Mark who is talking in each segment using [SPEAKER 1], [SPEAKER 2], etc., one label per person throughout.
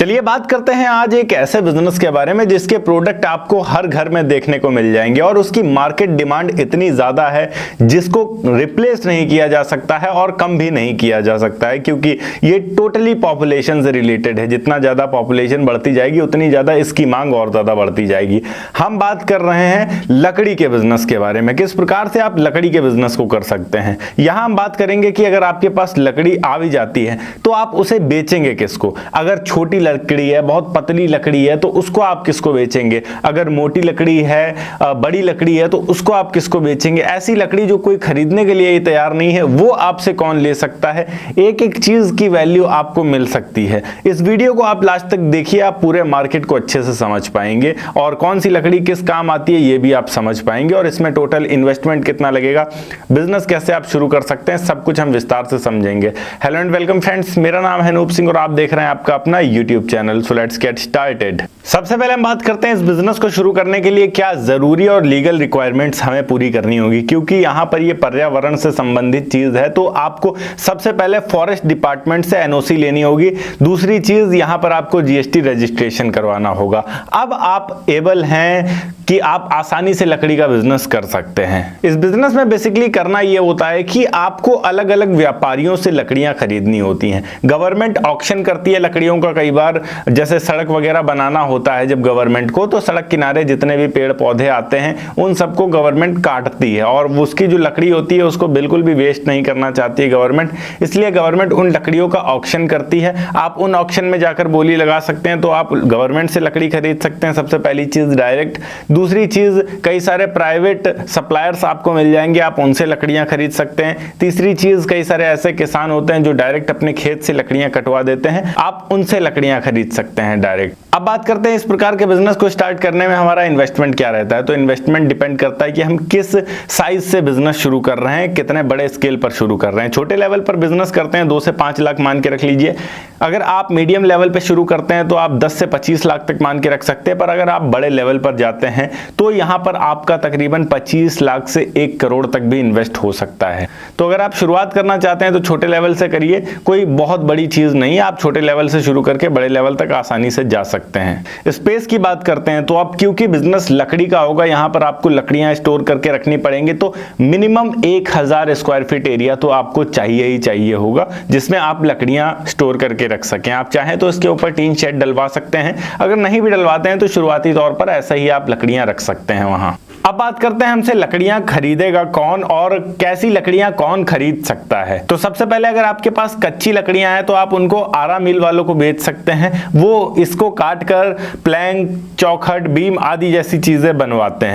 [SPEAKER 1] चलिए बात करते हैं आज एक ऐसे बिजनेस के बारे में जिसके प्रोडक्ट आपको हर घर में देखने को मिल जाएंगे और उसकी मार्केट डिमांड इतनी ज्यादा है जिसको रिप्लेस नहीं किया जा सकता है और कम भी नहीं किया जा सकता है, क्योंकि ये टोटली पॉपुलेशन से रिलेटेड है। जितना ज्यादा पॉपुलेशन बढ़ती जाएगी उतनी ज्यादा इसकी मांग और ज्यादा बढ़ती जाएगी। हम बात कर रहे हैं लकड़ी के बिजनेस के बारे में, किस प्रकार से आप लकड़ी के बिजनेस को कर सकते हैं। यहां हम बात करेंगे कि अगर आपके पास लकड़ी आ भी जाती है तो आप उसे बेचेंगे किसको। अगर छोटी लकड़ी है, बहुत पतली लकड़ी है, तो उसको आप किसको बेचेंगे। अगर मोटी लकड़ी है, बड़ी लकड़ी है, तो उसको आप किसको बेचेंगे। ऐसी लकड़ी जो कोई खरीदने के लिए तैयार नहीं है वो आपसे कौन ले सकता है। एक एक चीज की वैल्यू आपको मिल सकती है। इस वीडियो को आप लास्ट तक देखिए, आप पूरे मार्केट को अच्छे से समझ पाएंगे और कौन सी लकड़ी किस काम आती है ये भी आप समझ पाएंगे और इसमें टोटल इन्वेस्टमेंट कितना लगेगा, बिजनेस कैसे आप शुरू कर सकते हैं, सब कुछ हम विस्तार से समझेंगे। हेलो एंड वेलकम फ्रेंड्स, मेरा नाम है अनूप सिंह और आप देख रहे हैं आपका अपना YouTube channel. So let's get started. सबसे पहले हम बात करते हैं इस बिजनेस को शुरू करने के लिए क्या जरूरी और लीगल रिक्वायरमेंट्स हमें पूरी करनी होगी, क्योंकि यहां पर ये पर्यावरण से संबंधित चीज है। तो आपको सबसे पहले फॉरेस्ट डिपार्टमेंट से एनओसी लेनी होगी। दूसरी चीज यहां पर आपको जीएसटी रजिस्ट्रेशन करवाना होगा। अब आप एबल हैं कि आप आसानी से लकड़ी का बिजनेस कर सकते हैं। इस बिजनेस में बेसिकली करना यह होता है कि आपको अलग अलग व्यापारियों से लकड़ियां खरीदनी होती हैं। गवर्नमेंट ऑक्शन करती है लकड़ियों का। कई बार जैसे सड़क वगैरह बनाना होता है जब गवर्नमेंट को, तो सड़क किनारे जितने भी पेड़ पौधे आते हैं उन सबको गवर्नमेंट काटती है और उसकी जो लकड़ी होती है उसको बिल्कुल भी वेस्ट नहीं करना चाहती है गवर्नमेंट। इसलिए गवर्नमेंट उन लकड़ियों का ऑक्शन करती है। आप उन ऑक्शन में जाकर बोली लगा सकते हैं, तो आप गवर्नमेंट से लकड़ी खरीद सकते हैं। सबसे पहली चीज डायरेक्ट। दूसरी चीज कई सारे प्राइवेट सप्लायर्स आपको मिल जाएंगे, आप उनसे लकड़ियां खरीद सकते हैं। तीसरी चीज कई सारे ऐसे किसान होते हैं जो डायरेक्ट अपने खेत से लकड़ियां कटवा देते हैं, आप उनसे लकड़ियां खरीद सकते हैं डायरेक्ट। अब बात करते हैं इस प्रकार के बिजनेस को स्टार्ट करने में हमारा इन्वेस्टमेंट क्या रहता है। तो इन्वेस्टमेंट डिपेंड करता है कि हम किस साइज से बिजनेस शुरू कर रहे हैं, कितने बड़े स्केल पर शुरू कर रहे हैं। छोटे लेवल पर बिजनेस करते हैं 2 से 5 लाख मान के रख लीजिए। अगर आप मीडियम लेवल पे शुरू करते हैं तो आप 10 से 25 लाख तक मान के रख सकते हैं। पर अगर आप बड़े लेवल पर जाते हैं तो यहां पर आपका तकरीबन 25 लाख से 1 करोड़ तक भी इन्वेस्ट हो सकता है। तो अगर आप शुरुआत करना चाहते हैं तो छोटे लेवल से करिए, कोई बहुत बड़ी चीज नहीं है। आप छोटे लेवल से शुरू करके बड़े लेवल तक आसानी से जा सकते हैं। स्पेस की बात करते हैं तो आप, क्योंकि बिजनेस लकड़ी का होगा, यहां पर आपको लकड़ियां स्टोर करके रखनी पड़ेंगी, तो मिनिमम 1000 स्क्वायर फीट एरिया तो आपको चाहिए ही चाहिए होगा जिसमें आप लकड़ियां स्टोर करके रख सकें। आप चाहें तो इसके ऊपर टीन शेड डलवा सकते हैं, अगर नहीं भी डलवाते हैं तो शुरुआती तौर पर ऐसा ही आप लकड़ियां रख सकते हैं वहां। अब बात करते हैं हमसे लकड़ियां खरीदेगा कौन और कैसी लकड़ियां कौन खरीद सकता है। तो सबसे पहले अगर आपके पास कच्ची लकड़ियां हैं तो आप उनको आरा मिल वालों को बेच सकते हैं। वो इसको काट कर प्लैंक, चौखट, बीम आदि जैसी चीजें बनाते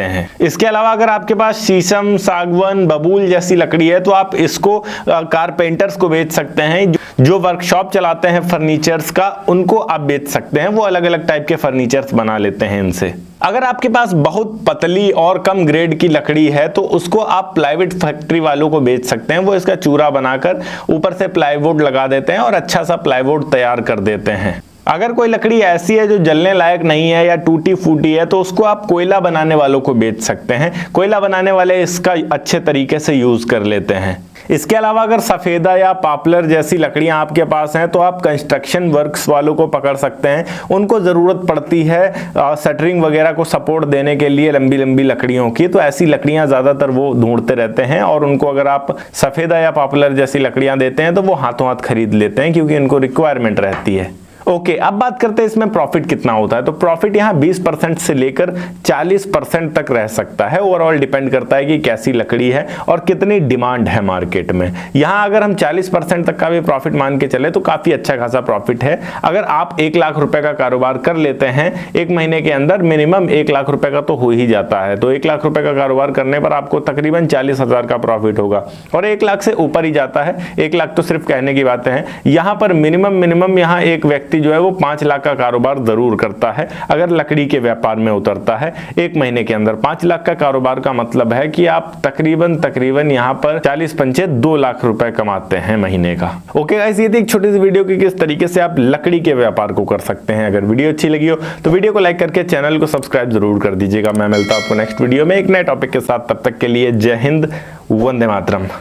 [SPEAKER 1] हैं। इसके अलावा अगर आपके पास शीशम, सागवन, बबूल जैसी लकड़ी है तो आप इसको कारपेंटर्स को बेच सकते हैं। जो वर्कशॉप चलाते हैं फर्नीचर्स का, उनको आप बेच सकते हैं। वो अलग अलग टाइप के फर्नीचर्स बना लेते हैं इनसे। अगर आपके पास बहुत पतली और कम ग्रेड की लकड़ी है तो उसको आप प्लाईवुड फैक्ट्री वालों को बेच सकते हैं। वो इसका चूरा बनाकर ऊपर से प्लाईवुड लगा देते हैं और अच्छा सा प्लाईवुड तैयार कर देते हैं। अगर कोई लकड़ी ऐसी है जो जलने लायक नहीं है या टूटी फूटी है तो उसको आप कोयला बनाने वालों को बेच सकते हैं। कोयला बनाने वाले इसका अच्छे तरीके से यूज कर लेते हैं। इसके अलावा अगर सफेदा या पॉपुलर जैसी लकड़ियां आपके पास हैं तो आप कंस्ट्रक्शन वर्क्स वालों को पकड़ सकते हैं। उनको जरूरत पड़ती है शटरिंग वगैरह को सपोर्ट देने के लिए लंबी लंबी लकड़ियों की, तो ऐसी लकड़ियां ज्यादातर वो ढूंढते रहते हैं और उनको अगर आप सफेदा या पॉपुलर जैसी लकड़ियां देते हैं तो वो हाथों हाथ खरीद लेते हैं, क्योंकि इनको रिक्वायरमेंट रहती है। ओके, अब बात करते हैं इसमें प्रॉफिट कितना होता है। तो प्रॉफिट यहाँ 20% से लेकर 40% तक रह सकता है। ओवरऑल डिपेंड करता है कि कैसी लकड़ी है और कितनी डिमांड है मार्केट में। यहाँ अगर हम 40% तक का भी प्रॉफिट मान के चले तो काफी अच्छा खासा प्रॉफिट है। अगर आप 1 लाख रुपए का कारोबार कर लेते हैं 1 महीने के अंदर, मिनिमम 1 लाख रुपए का तो हो ही जाता है। तो 1 लाख रुपए का कारोबार करने पर आपको तकरीबन 40,000 का प्रॉफिट होगा और 1 लाख से ऊपर ही जाता है। 1 लाख तो सिर्फ कहने की बातें हैं। यहाँ पर मिनिमम यहाँ एक व्यक्ति जो है वो 5 लाख का कारोबार जरूर करता है अगर लकड़ी के व्यापार में उतरता है 1 महीने के अंदर। 5 लाख का कारोबार का मतलब है कि आप तकरीबन यहाँ पर 40 पंचे 2 लाख रुपए कमाते हैं महीने का। ओके गाइस, ये थी एक छोटी सी वीडियो की किस तरीके से आप लकड़ी के व्यापार को कर सकते हैं। अगर वीडियो अच्छी लगी हो तो वीडियो को लाइक करके चैनल को सब्सक्राइब जरूर कर दीजिएगा। मैं मिलता हूं आपको नेक्स्ट वीडियो में एक नए टॉपिक के साथ। तब तक के लिए जय हिंद, वंदे मातरम।